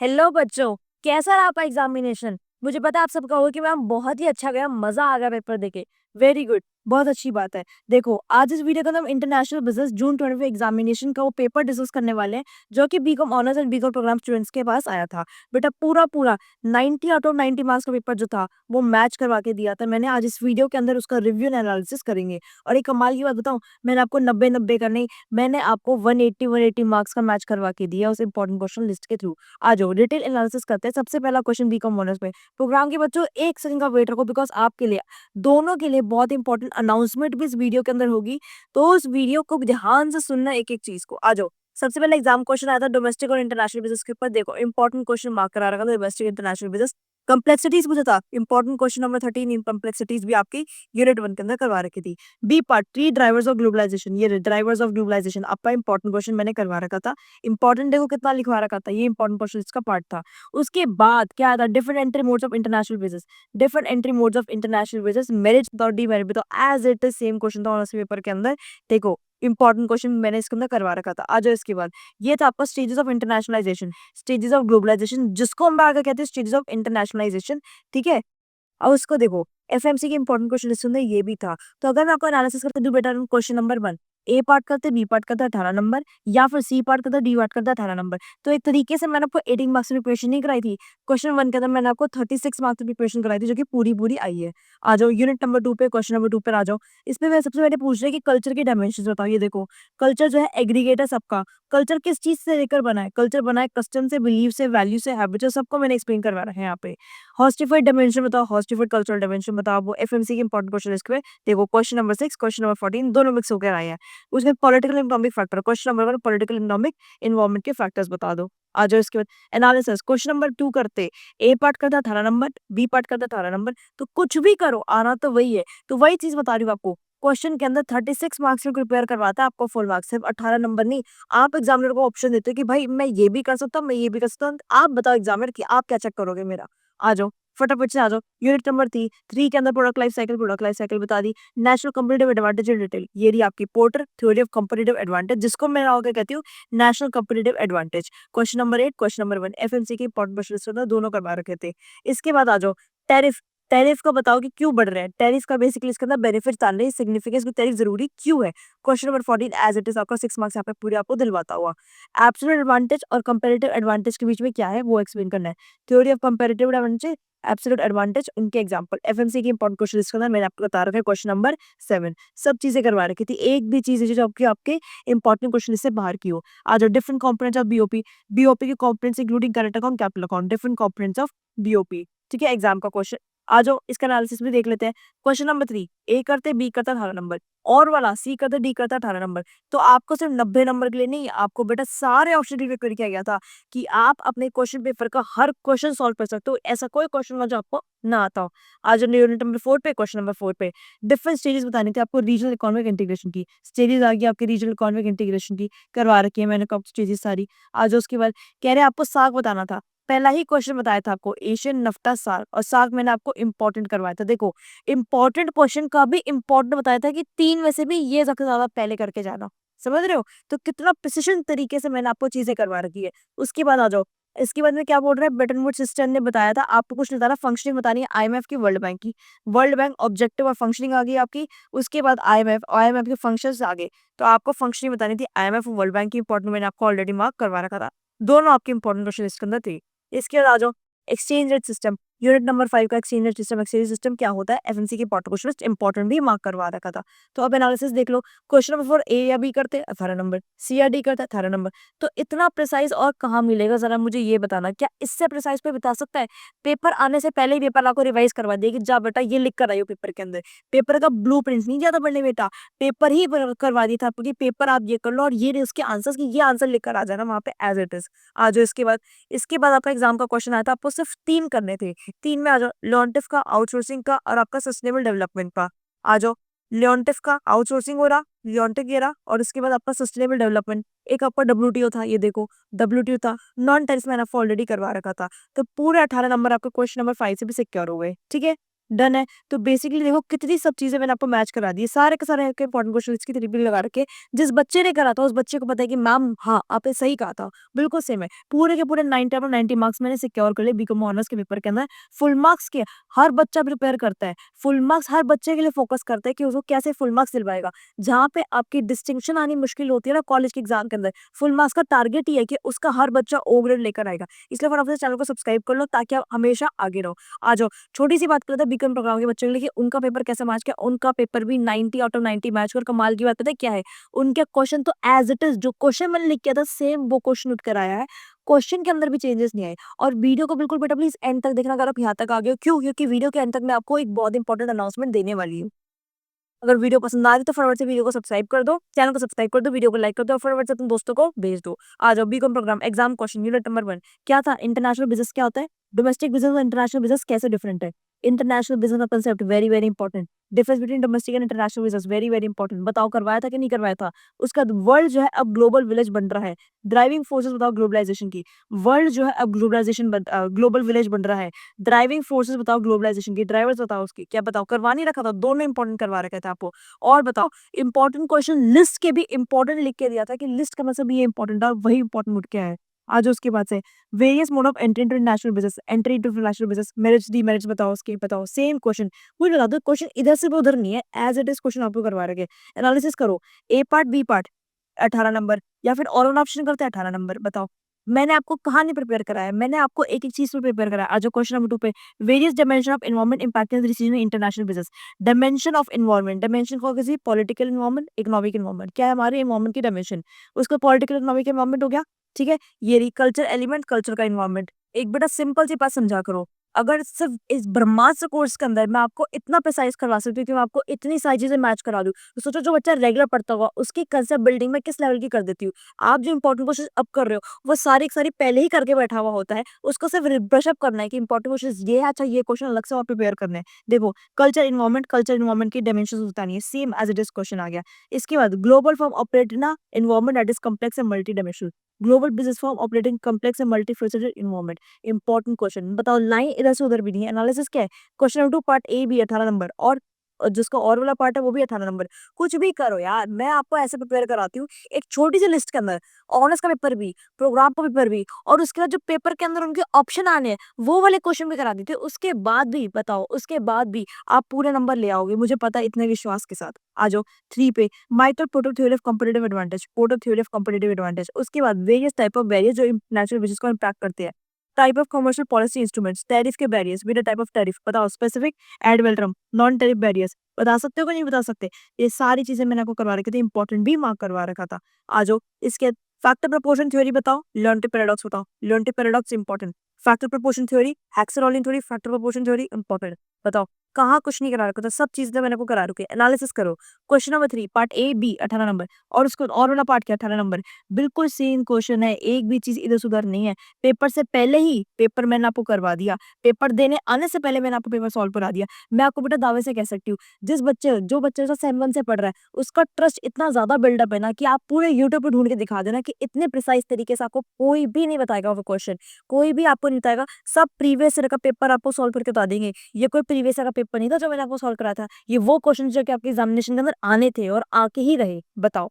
Hello बच्चों, कैसा रहा आपका एग्जामिनेशन? मुझे पता है आप सब कहोगे कि मैम बहुत ही अच्छा गया, मजा आ गया पेपर देके। वेरी गुड, बहुत अच्छी बात है। देखो आज इस वीडियो के अंदर हम इंटरनेशनल बिजनेस जून 25 एग्जामिनेशन का वो पेपर डिस्कस करने वाले हैं, जो कि B Com honours and B Com program students के पास आया था। बेटा पूरा पूरा 90 आउट ऑफ 90 मार्क्स का पेपर जो था वो मैच करवा के दिया था मैंने। आज इस वीडियो के अंदर उसका रिव्यू एंड एनालिसिस करेंगे। और एक कमाल की बात बताऊं, मैंने आपको 90-90 का नहीं, मैंने आपको 180 मार्क्स का मैच करवा के दिया उस इंपॉर्टेंट क्वेश्चन लिस्ट के थ्रू। आ जाओ डिटेल एनालिसिस करते हैं। सबसे पहला क्वेश्चन बीकॉम ऑनर्स में प्रोग्राम के बच्चों, एक सेकंड का वेट रखो, बिकॉज आपके लिए दोनों के लिए बहुत इंपॉर्टेंट अनाउंसमेंट भी इस वीडियो के अंदर होगी। तो उस वीडियो को ध्यान से सुनना, एक एक चीज को। आ जाओ, सबसे पहले एग्जाम क्वेश्चन आया था डोमेस्टिक और इंटरनेशनल बिजनेस के ऊपर। देखो इंपॉर्टेंट क्वेश्चन मार्क करा रखा था डोमेस्टिक इंटरनेशनल बिजनेस। कम्प्लेक्सिटीज पूछा था, इंपॉर्टेंट क्वेश्चन नंबर 13 इन कम्प्लेक्सिटीज भी आपकी यूनिट 1 के अंदर करवा रखी थी। B part 3 drivers of globalization, ये ड्राइवर्स ऑफ ग्लोबलाइजेशन आपका इंपॉर्टेंट क्वेश्चन मैंने करवा रखा था। इंपॉर्टेंट देखो कितना लिखवा रखा था, ये इंपॉर्टेंट क्वेश्चन इसका पार्ट था। उसके बाद क्या था, different entry modes of international business. Different entry modes of international business, merit और डीमेरिट बताओ, as it is same question था ऑनर्स पेपर के अंदर। देखो इंपॉर्टेंट क्वेश्चन मैंने इसके अंदर करवा रखा था। आ जाओ इसके बाद, ये था आपका stages of internationalization, stages of globalization, जिसको हम आगे कहते हैं स्टेजेस ऑफ इंटरनेशनलाइजेशन। ठीक है, और उसको देखो एफएमसी के इंपॉर्टेंट क्वेश्चन लिस्ट में ये भी था। तो अगर मैं आपको एनालिसिस करके दूं बेटा, क्वेश्चन नंबर 1 ए पार्ट करते, बी पार्ट करता 18 नंबर, या फिर सी पार्ट करता, डी पार्ट करता 18 नंबर। तो एक तरीके से मैंने आपको 18 मार्क्स की प्रिपरेशन नहीं कराई थी। क्वेश्चन 1 के अंदर मैंने आपको 36 मार्क्स की प्रिपरेशन कराई थी, जो कि पूरी पूरी आई है। आ जाओ यूनिट नंबर 2 पे, क्वेश्चन नंबर 2 पे आ जाओ। इसमें मैं सबसे पहले पूछ रही है कि कल्चर के डायमेंशन बताओ। ये देखो कल्चर जो है एग्रीगेट है सबका। कल्चर किस चीज से लेकर बना है? कल्चर बना है कस्टम से, बिलीव से, वैल्यू से, हैबिट से, सबको मैंने एक्सप्लेन करवा रहा है यहाँ पे। हॉस्टिफाइड डायमेंशन बताओ, हॉस्टिफाइड कल्चरल डायमेंशन बताओ। वो एफएमसी के इंपॉर्टेंट क्वेश्चन इसके देखो, क्वेश्चन नंबर 6 क्वेश्चन नंबर 14 दोनों मिक्स होकर आए हैं। उसमें political economic factor, question number 1 political economic environment के फैक्टर्स बता दो। आ जाओ इसके बाद एनालिसिस, क्वेश्चन नंबर 2 करते, ए पार्ट करता 18 नंबर, बी पार्ट करता 18 नंबर। तो कुछ भी करो आना तो वही है। तो वही चीज बता रही हूँ आपको, क्वेश्चन के अंदर 36 मार्क्स में प्रिपेयर करवाता है आपको फुल मार्क्स, सिर्फ 18 नंबर नहीं। आप एग्जामिनर को ऑप्शन देते हो कि भाई मैं ये भी कर सकता हूँ, मैं ये भी कर सकता हूँ। आप बताओ एग्जामिनर कि आप क्या चेक करोगे मेरा। आ जाओ फटाफट से आ जाओ। यूनिट नंबर 3 के अंदर प्रोडक्ट लाइफ साइकिल बता दी। National competitive advantage in detail, ये रही आपकी Porter theory of competitive advantage, जिसको मैं आगे कहती हूँ national competitive advantage. Question number 8 question number 1 FMC के इंपॉर्टेंट क्वेश्चन दोनों करवा रखे थे। इसके बाद आ जाओ टैरिफ। टैरिफ का बताओ कि क्यों बढ़ रहे हैं। टैरिफ का बेसिकली इसके अंदर बेनिफिट जान रहे, सिग्निफिकेंस में टैरिफ जरूरी क्यों है। Question number 14 as it is आपका 6 मार्क्स यहाँ पे पूरे आपको दिलवाता हुआ। एब्सोल्यूट एडवांटेज और कंपैरेटिव एडवांटेज के बीच में क्या है वो एक्सप्लेन करना है। Theory of comparative advantage, absolute advantage, उनके एग्जांपल। एफएमसी की इंपॉर्टेंट क्वेश्चन इसके अंदर मैंने आपको बता रखा है क्वेश्चन नंबर 7। सब चीजें करवा रखी थी, एक भी चीज है जो आपके आपके इंपॉर्टेंट क्वेश्चन से बाहर की हो। आज different components of BOP, BOP के components including current account, capital account, different components of BOP. ठीक है, एग्जाम का क्वेश्चन। आ जाओ इसका एनालिसिस भी देख लेते हैं। क्वेश्चन नंबर 3 ए करते, बी करता 18 नंबर, और वाला सी करते, डी करता 18 नंबर। तो आपको सिर्फ 90 नंबर के लिए नहीं, आपको बेटा सारे ऑप्शन प्रिपेयर किया गया था कि आप अपने क्वेश्चन पेपर का हर क्वेश्चन सॉल्व कर सकते हो। ऐसा कोई क्वेश्चन हो जो आपको ना आता हो। आज यूनिट नंबर 4 पे, क्वेश्चन नंबर 4 पे डिफरेंट स्टेजेस बतानी थी आपको रीजनल इकोनॉमिक इंटीग्रेशन की। स्टेजेस आ गई आपकी रीजनल इकोनॉमिक इंटीग्रेशन की, करवा रखी है मैंने कब स्टेजेस सारी। आज उसके बाद कह रहे हैं आपको साग बताना था। पहला ही क्वेश्चन बताया था आपको एशियन नफ्ता साग, और साग मैंने आपको इंपॉर्टेंट करवाया था। देखो इंपॉर्टेंट क्वेश्चन का भी इंपॉर्टेंट बताया था कि 3 में से भी ये सबसे ज्यादा पहले करके जाना। समझ रहे हो? तो कितना प्रिसिशन तरीके से मैंने आपको चीजें करवा रखी है। उसके बाद आ जाओ, इसके बाद में क्या बोल रहा है, ब्रेटन वुड्स सिस्टम ने बताया था आपको कुछ नहीं बताना, फंक्शनिंग बतानी है आईएमएफ की, वर्ल्ड बैंक की। वर्ल्ड बैंक ऑब्जेक्टिव और फंक्शनिंग आ गई आपकी। उसके बाद आईएमएफ, आईएमएफ के फंक्शंस आ गए। तो आपको फंक्शनिंग बतानी थी आईएमएफ और वर्ल्ड बैंक की, इंपॉर्टेंट मैंने आपको ऑलरेडी मार्क करवा रखा था। दोनों आपके इंपॉर्टेंट क्वेश्चन इसके अंदर थे। इसके बाद आ जाओ exchange rate system, unit number 5 का exchange rate system. Exchange system क्या होता है, एफएमसी के इंपॉर्टेंट क्वेश्चन इंपॉर्टेंट भी मार्क करवा रखा था। तो अब एनालिसिस देख लो, क्वेश्चन नंबर 4 ए या बी करते 18 नंबर, सी या डी करते 18 नंबर। तो इतना प्रिसाइज और कहाँ मिलेगा, जरा मुझे ये बताना, क्या इससे प्रिसाइज पे बता सकता है? पेपर आने से पहले ही पेपर आपको रिवाइज करवा देगी, जा बेटा ये लिख कर आइयो पेपर के अंदर। पेपर का ब्लू प्रिंट नहीं जाता पढ़ने बेटा, पेपर ही करवा दिया था क्योंकि पेपर आप ये कर लो और ये उसके आंसर्स की ये आंसर लिख कर आ जाना वहाँ पे एज इट इज। आ जाओ इसके बाद आपका एग्जाम का क्वेश्चन आया था, आपको सिर्फ 3 करने थे। 3 में आ जाओ लॉन्टिफ का, आउटसोर्सिंग का, और आपका सस्टेनेबल डेवलपमेंट का। आ जाओ लियोन्टिफ का आउटसोर्सिंग हो रहा, लियोन्टिक ये रहा, और इसके बाद आपका सस्टेनेबल डेवलपमेंट। एक आपका डब्ल्यूटीओ था, ये देखो डब्ल्यूटीओ था। नॉन टेरिफ मैंने आपको ऑलरेडी करवा रखा था। तो पूरे 18 नंबर आपके क्वेश्चन नंबर 5 से भी सिक्योर हो गए। ठीक है, डन है। तो बेसिकली देखो कितनी सब चीज़ें मैंने आपको मैच करा दी है। सारे के सारे आपके इंपॉर्टेंट क्वेश्चन इसकी टिक लगा रखे हैं। जिस बच्चे ने करा था उस बच्चे को पता है कि मैम हाँ, आपने सही कहा था। बिल्कुल सेम है। पूरे के पूरे 90 आउट ऑफ 90 मार्क्स मैंने सिक्योर कर लिए बीकॉम ऑनर्स के पेपर के अंदर। फुल मार्क्स के हर बच्चा प्रिपेयर करता है। फुल मार्क्स हर बच्चे के लिए फोकस करता है कि उसको कैसे फुल मार्क्स दिलवाएगा। जहाँ पे आपकी डिस्टिंक्शन आनी मुश्किल होती है ना कॉलेज के एग्जाम के अंदर, फुल मार्क्स का टारगेट ही है कि उसका हर बच्चा ओ ग्रेड लेकर आएगा। इसलिए फटाफट से चैनल को सब्सक्राइब कर लो ताकि आप हमेशा आगे रहो। आ जाओ, छोटी सी बात करते हैं बीकॉम प्रोग्राम के बच्चों के लिए कि उनका पेपर कैसा मैच किया। उनका पेपर भी 90 आउट ऑफ 90 मैच और कमाल की बात पता है क्या है, उनके क्वेश्चन तो एज इट इज जो क्वेश्चन मैंने लिख किया था सेम वो क्वेश्चन उठ कर आया है। क्वेश्चन के अंदर भी चेंजेस नहीं आए। और वीडियो को बिल्कुल बेटा प्लीज एंड तक देखना अगर आप यहाँ तक आ गए हो। क्यों? क्योंकि वीडियो के एंड तक मैं आपको एक बहुत इंपॉर्टेंट अनाउंसमेंट देने वाली हूँ। अगर वीडियो पसंद आ रही है तो फटाफट से वीडियो को सब्सक्राइब कर दो, चैनल को सब्सक्राइब कर दो, वीडियो को लाइक कर दो और फटाफट से अपने दोस्तों को भेज दो। आ जाओ, B Com program exam question unit number 1 क्या था? इंटरनेशनल बिजनेस क्या होता है? डोमेस्टिक बिजनेस और इंटरनेशनल बिजनेस कैसे डिफरेंट है? इंटरनेशनल बिजनेस का concept very very important. Difference between domestic and international business very very important. बताओ करवाया था कि नहीं करवाया था? उसका वर्ल्ड जो है अब ग्लोबल विलेज बन रहा है। ड्राइविंग फोर्सेस बताओ ग्लोबलाइजेशन की। वर्ल्ड जो है अब ग्लोबल विलेज बन रहा है। ड्राइविंग फोर्सेस बताओ ग्लोबलाइजेशन की। ड्राइवर्स बताओ उसकी क्या बताओ करवा नहीं रखा था? दोनों इंपॉर्टेंट करवा रखे थे आपको। और बताओ इंपॉर्टेंट क्वेश्चन लिस्ट के भी इंपॉर्टेंट लिख के दिया था कि लिस्ट का मतलब ये इंपॉर्टेंट है और वही इंपॉर्टेंट उठ के आया है। आज उसके बाद से various mode of entry into national business, entry into national business, merits demerits बताओ उसके बताओ सेम क्वेश्चन। मुझे बता दो क्वेश्चन इधर से भी उधर नहीं है, एज इट इज क्वेश्चन आपको करवा रखे। एनालिसिस करो, ए पार्ट बी पार्ट 18 नंबर या फिर और ऑप्शन करते हैं 18 नंबर। बताओ मैंने आपको कहाँ नहीं प्रिपेयर कराया, मैंने आपको एक एक चीज पे प्रिपेयर कराया। आज क्वेश्चन नंबर 2 पे various dimension of environment impacting the decision in international business. Dimension of environment, dimension को किसी पॉलिटिकल एनवायरमेंट, इकोनॉमिक एनवायरमेंट, क्या है हमारे एनवायरमेंट की डायमेंशन। उसका पॉलिटिकल इकोनॉमिक एनवायरमेंट हो गया, ठीक है। ये रही कल्चर एलिमेंट, कल्चर का एनवायरमेंट। एक बेटा सिंपल सी बात समझा करो, अगर सिर्फ इस ब्रह्मास्त्र कोर्स के अंदर मैं आपको इतना प्रिसाइज करवा सकती हूँ कि मैं आपको इतनी सारी चीजें मैच करा दूँ, तो सोचो जो बच्चा रेगुलर पढ़ता होगा उसकी कंसेप्ट बिल्डिंग में किस लेवल की कर देती हूँ। आप जो इंपॉर्टेंट क्वेश्चन अब कर रहे हो वो सारी की सारी पहले ही करके बैठा हुआ होता है, उसको सिर्फ ब्रश अप करना है कि इंपॉर्टेंट क्वेश्चन ये है, अच्छा ये क्वेश्चन अलग से और प्रिपेयर करना है। देखो कल्चर इन्वायरमेंट की डायमेंशन बतानी है, same as it is question आ गया। इसके बाद ग्लोबल फॉर्म ऑपरेट ना environment that is complex and multi dimensional. Global business form operating complex and multi environment. Important question बताओ, लाइन इधर से उधर भी नहीं है। एनालिसिस क्या है? क्वेश्चन नंबर 2 पार्ट ए भी 18 नंबर और जिसका और वाला पार्ट है वो भी 18 नंबर। कुछ भी करो यार, मैं आपको ऐसे प्रिपेयर कराती हूँ एक छोटी सी लिस्ट के अंदर, ऑनर्स का पेपर भी, प्रोग्राम का पेपर भी, और उसके बाद जो पेपर के अंदर उनके ऑप्शन आने हैं वो वाले क्वेश्चन भी करा दी थी। उसके बाद भी बताओ, उसके बाद भी आप पूरे नंबर ले आओगे, मुझे पता है इतने विश्वास के साथ। आ जाओ 3 पे माइथड Porter theory of competitive advantage, Porter theory of competitive advantage. उसके बाद वेरियस टाइप ऑफ बैरियर जो नेचुरल बिजनेस को इम्पैक्ट करते हैं। Type of commercial policy instruments, tariff के barriers with type of tariff बताओ, specific ad valorem, non tariff barriers बता सकते हो कि नहीं बता सकते? ये सारी चीजें मैंने आपको करवा रखी थी, इंपॉर्टेंट भी मार्क करवा रखा था। आ जाओ इसके फैक्टर प्रोपोर्शन थ्योरी बताओ, लर्न टू पैराडॉक्स बताओ, Leontief paradox important. Factor proportion theory, Heckscher Ohlin theory, factor proportion theory important. बताओ कहाँ कुछ नहीं करा रखा था, सब चीजें मैंने आपको करा रखी है। एनालिसिस करो, question number 3 part A B 18 number और उसको और वाला पार्ट क्या 18 नंबर। बिल्कुल सेम क्वेश्चन है, एक भी चीज इधर उधर नहीं है। पेपर से पहले ही पेपर मैंने आपको करवा दिया, पेपर देने आने से पहले मैंने आपको पेपर सॉल्व करा दिया। मैं आपको बेटा दावे से कह सकती हूँ, जो बच्चे सेम वन से पढ़ रहा है उसका ट्रस्ट इतना ज्यादा बिल्डअप है ना कि आप पूरे यूट्यूब पे ढूंढ के दिखा देना कि इतने प्रिसाइज तरीके से आपको कोई भी नहीं बताएगा वो क्वेश्चन, कोई भी आपको नहीं बताएगा। सब प्रीवियस ईयर का पेपर आपको सॉल्व करके बता देंगे। ये कोई प्रीवियस ईयर का पेपर नहीं था जो मैंने आपको सॉल्व करा था, ये वो क्वेश्चन जो कि आपके एग्जामिनेशन के अंदर आने थे और आके ही रहे। बताओ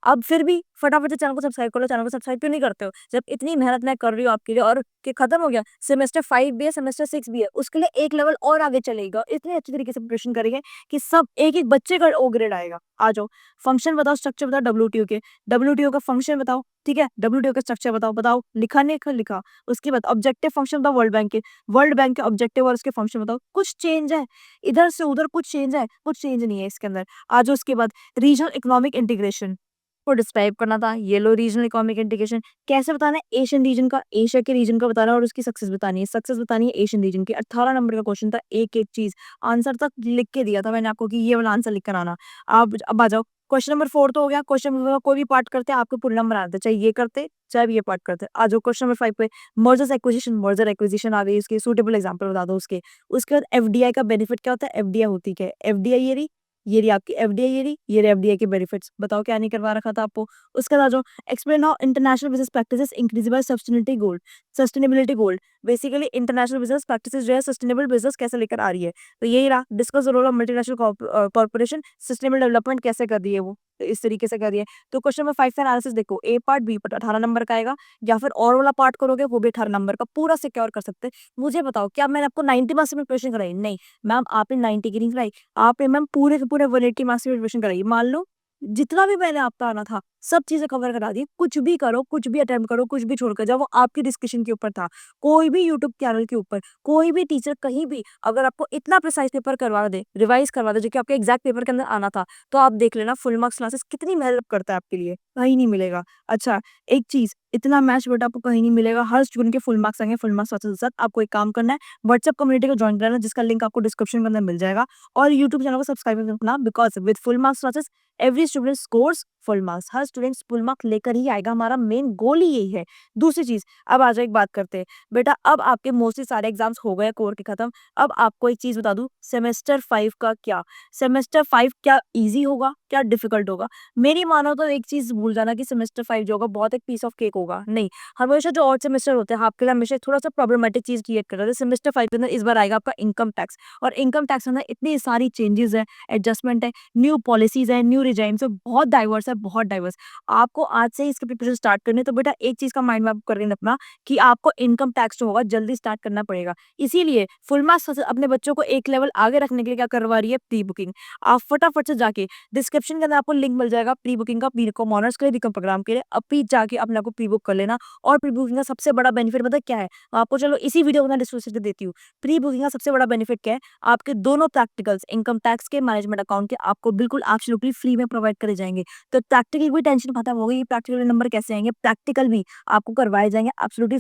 अब फिर भी फटाफट से चैनल को सब्सक्राइब कर लो। चैनल को सब्सक्राइब क्यों नहीं करते हो जब इतनी मेहनत मैं कर रही हूँ आपके लिए? और कि खत्म हो गया सेमेस्टर 5 भी है, सेमेस्टर 6 भी है, उसके लिए एक लेवल और आगे चलेगा। इतने अच्छे तरीके से प्रिपरेशन करेंगे कि सब एक एक बच्चे का ओ ग्रेड आएगा। आ जाओ फंक्शन बताओ, स्ट्रक्चर बताओ डब्ल्यूटीओ के, डब्ल्यूटीओ का फंक्शन बताओ, ठीक है, डब्ल्यूटीओ का स्ट्रक्चर बताओ। बताओ लिखा नहीं लिखा? उसके बाद ऑब्जेक्टिव फंक्शन बताओ वर्ल्ड बैंक के, वर्ल्ड बैंक के ऑब्जेक्टिव और उसके फंक्शन बताओ। कुछ चेंज है इधर से उधर? कुछ चेंज है? कुछ चेंज नहीं है इसके अंदर। आ जाओ उसके बाद रीजनल इकोनॉमिक इंटीग्रेशन को डिस्क्राइब करना था। ये लो रीजनल इकोनॉमिक इंटीग्रेशन कैसे बताना है? एशियन रीजन का, एशिया के रीजन का बताना है और उसकी सक्सेस बतानी है। सक्सेस बतानी है एशियन रीजन की। 18 नंबर का क्वेश्चन था, एक एक चीज आंसर तक लिख के दिया था मैंने आपको कि ये वाला आंसर लिख कर आना। आप अब आ जाओ क्वेश्चन नंबर 4 तो हो गया। क्वेश्चन नंबर कोई भी पार्ट करते आपको पूर्ण नंबर आते, चाहे ये करते चाहे ये पार्ट करते। आ जाओ क्वेश्चन नंबर 5 पे मर्जर्स एक्विजिशन, मर्जर एक्विजिशन आ गई, उसके सूटेबल एग्जांपल बता दो उसके। उसके बाद एफडीआई का बेनिफिट क्या होता है? एफडीआई होती क्या है? एफडीआई ये रही आपकी एफडीआई, ये रही एफडीआई के बेनिफिट्स। बताओ क्या नहीं करवा रखा था आपको? उसके बाद जो explain how international business practices इंक्रीजिबल sustainability goal, basically international business practices जो है सस्टेनेबल बिजनेस कैसे लेकर आ रही है। तो यही रहा, discuss the role of multinational corporation sustainable development कैसे कर रही है वो, तो इस तरीके से कर रही है। तो क्वेश्चन नंबर 5 का एनालिसिस देखो, ए पार्ट बी पार्ट 18 नंबर का आएगा, या फिर और वाला पार्ट करोगे वो भी 18 नंबर का पूरा सिक्योर कर सकते हैं। मुझे बताओ, क्या मैंने आपको 90 मार्क्स में प्रिपरेशन कराई? नहीं मैम, आपने 90 की नहीं कराई, आपने मैम पूरे के पूरे 180 मार्क्स की प्रिपरेशन कराई। मान लो जितना भी मैंने आपका आना था सब चीजें कवर करा दी, कुछ भी करो, कुछ भी अटेम्प्ट करो, कुछ भी छोड़कर जाओ, वो आपकी डिस्कशन के ऊपर था। कोई भी यूट्यूब चैनल के ऊपर, कोई भी टीचर कहीं भी अगर आपको इतना प्रिसाइज पेपर करवा दे, रिवाइज करवा दे, जो कि आपके एग्जैक्ट पेपर के अंदर आना था, तो आप देख लेना फुल मार्क्स क्लासेस कितनी मेहनत करता है आपके लिए, कहीं नहीं मिलेगा। अच्छा, एक चीज, इतना मैच बेटा आपको कहीं नहीं मिलेगा, हर स्टूडेंट के फुल मार्क्स आएंगे, फुल मार्क्स के साथ आपको एक काम करना है, व्हाट्सएप कम्युनिटी को ज्वाइन करना, जिसका लिंक आपको डिस्क्रिप्शन के अंदर मिल जाएगा, और यूट्यूब चैनल को सब्सक्राइब करना, because with full marks classes every student scores full marks, her student full marks लेकर ही आएगा, हमारा मेन गोल ही यही है। दूसरी चीज, अब आ जाओ एक बात करते हैं बेटा, अब आपके मोस्टली सारे एग्जाम्स हो गए कोर के खत्म, अब आपको एक चीज बता दूं, सेमेस्टर 5 का क्या, सेमेस्टर 5 क्या इजी होगा क्या डिफिकल्ट होगा? मेरी मानो तो एक चीज भूल जाना कि सेमेस्टर 5 जो होगा बहुत एक पीस ऑफ केक होगा, नहीं, हमेशा जो और सेमेस्टर होते हैं आपके लिए हमेशा थोड़ा सा प्रॉब्लमेटिक चीज क्रिएट कर रहा है। सेमेस्टर 5 के अंदर इस बार आएगा आपका इनकम टैक्स, और इनकम टैक्स में इतनी सारी चेंजेस है, एडजस्टमेंट है, न्यू पॉलिसीज है, न्यू रिजाइम्स है, बहुत डाइवर्स है, बहुत डाइवर्स। आपको आज से ही इसके प्रिपरेशन स्टार्ट करनी है, तो बेटा एक चीज का माइंड मैप करके रखना कि आपको इनकम टैक्स जो होगा जल्दी स्टार्ट करना पड़ेगा। इसीलिए फुल मार्क्स अपने बच्चों को एक लेवल आगे रखने के लिए क्या करवा रही है, प्री बुकिंग। आप फटाफट से जाके डिस्क्रिप्शन के अंदर आपको लिंक मिल जाएगा प्री बुकिंग का, बीकॉम ऑनर्स के लिए, बीकॉम प्रोग्राम के लिए, अभी जाके अपने आपको प्री बुक कर लेना। और प्री बुकिंग का सबसे बड़ा बेनिफिट मतलब क्या है, आपको चलो इसी वीडियो में डिस्क्रिप्शन देती हूँ। प्री बुकिंग का सबसे बड़ा बेनिफिट क्या है, आपके दोनों प्रैक्टिकल्स इनकम टैक्स के, मैनेजमेंट अकाउंट के, आपको बिल्कुल एब्सोल्युटली फ्री में प्रोवाइड करे जाएंगे। तो प्रैक्टिकल की टेंशन खत्म हो गई, प्रैक्टिकल नंबर कैसे आएंगे, प्रैक्टिकल भी आपको करवाए जाएंगे एब्सोल्युटली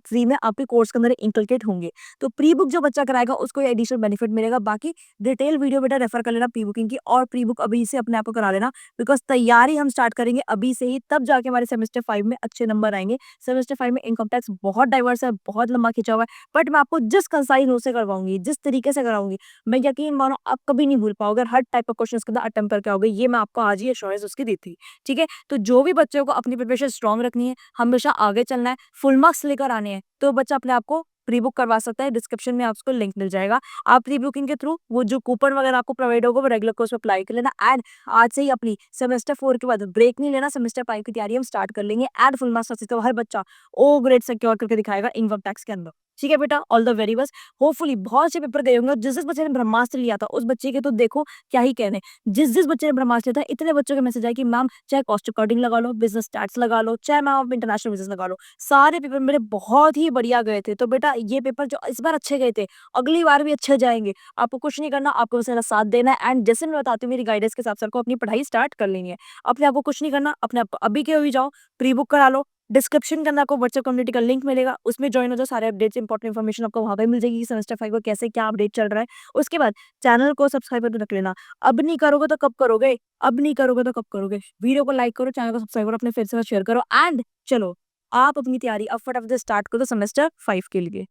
फ्री में आपके कोर्स के अंदर इंकलकेट होंगे। तो प्री बुक जो बच्चा कराएगा उसको एडिशनल बेनिफिट मिलेगा। बाकी डिटेल वीडियो बेटा रेफर कर लेना प्री बुकिंग की, और प्री बुक अभी से अपने आप को करा लेना, बिकॉज तैयारी हम स्टार्ट करेंगे अभी से ही, तब जाके हमारे सेमेस्टर 5 में अच्छे नंबर आएंगे। सेमेस्टर 5 में इनकम टैक्स बहुत डाइवर्स है, बहुत लंबा खिंचा हुआ है, बट मैं आपको जिस कंसाइज वे से करवाऊंगी, जिस तरीके से कराऊंगी, मैं यकीन मानो आप कभी नहीं भूल पाओगे, हर टाइप का क्वेश्चन के अंदर अटेम्प्ट करके आओगे, ये मैं आपको आज ही एश्योरेंस उसकी दी थी। ठीक है, तो जो भी बच्चों को अपनी प्रिपरेशन स्ट्रांग रखनी है, हमेशा आगे चलना है, फुल मार्क्स लेकर आने हैं, तो बच्चा अपने आप को प्री बुक करवा सकता है, डिस्क्रिप्शन में आपको लिंक मिल जाएगा। आप प्री बुकिंग के थ्रू वो जो कूपन वगैरह आपको प्रोवाइड होगा वो रेगुलर कोर्स में अप्लाई कर लेना, एंड आज से ही अपनी सेमेस्टर 4 के बाद ब्रेक नहीं लेना, सेमेस्टर 5 की तैयारी हम स्टार्ट कर लेंगे, एंड फुल मार्क्स तो हर बच्चा ओ ग्रेड सिक्योर करके दिखाएगा इनकम टैक्स के अंदर। ठीक है बेटा, all the very best. Hopefully बहुत अच्छे पेपर गए होंगे, जिस बच्चे ने ब्रह्मास्त्र लिया था उस बच्चे के तो देखो क्या ही कहने, जिस बच्चे ने ब्रह्मास्त्र लिया था इतने बच्चों के मैसेज आए कि मैम चाहे कॉस्ट अकाउंटिंग लगा लो, बिजनेस टैक्स लगा लो, चाहे मैम आप इंटरनेशनल बिजनेस लगा लो, सारे पेपर मेरे बहुत ही बढ़िया गए थे। तो बेटा ये पेपर जो इस बार अच्छे गए थे, अगली बार भी अच्छे जाएंगे। आपको कुछ नहीं करना, आपको बस मेरा साथ देना है, एंड जैसे मैं बताती हूँ मेरी गाइडेंस के हिसाब से आपको अपनी पढ़ाई स्टार्ट कर लेनी है। अपने आपको कुछ नहीं करना, अपने आप अभी के अभी जाओ, प्री बुक करा लो, डिस्क्रिप्शन के अंदर आपको व्हाट्सएप कम्युनिटी का लिंक मिलेगा, उसमें ज्वाइन हो जाओ, सारे अपडेट्स इंपॉर्टेंट इन्फॉर्मेशन आपको वहां पे मिल जाएगी कि सेमेस्टर 5 को कैसे क्या अपडेट चल रहा है। उसके बाद चैनल को सब्सक्राइब करके रख लेना, अब नहीं करोगे तो कब करोगे, अब नहीं करोगे तो कब करोगे। वीडियो को लाइक करो, चैनल को सब्सक्राइब करो, अपने फ्रेंड्स के साथ शेयर करो, एंड चलो आप अपनी तैयारी अब फटाफट से स्टार्ट करो सेमेस्टर 5 के लिए।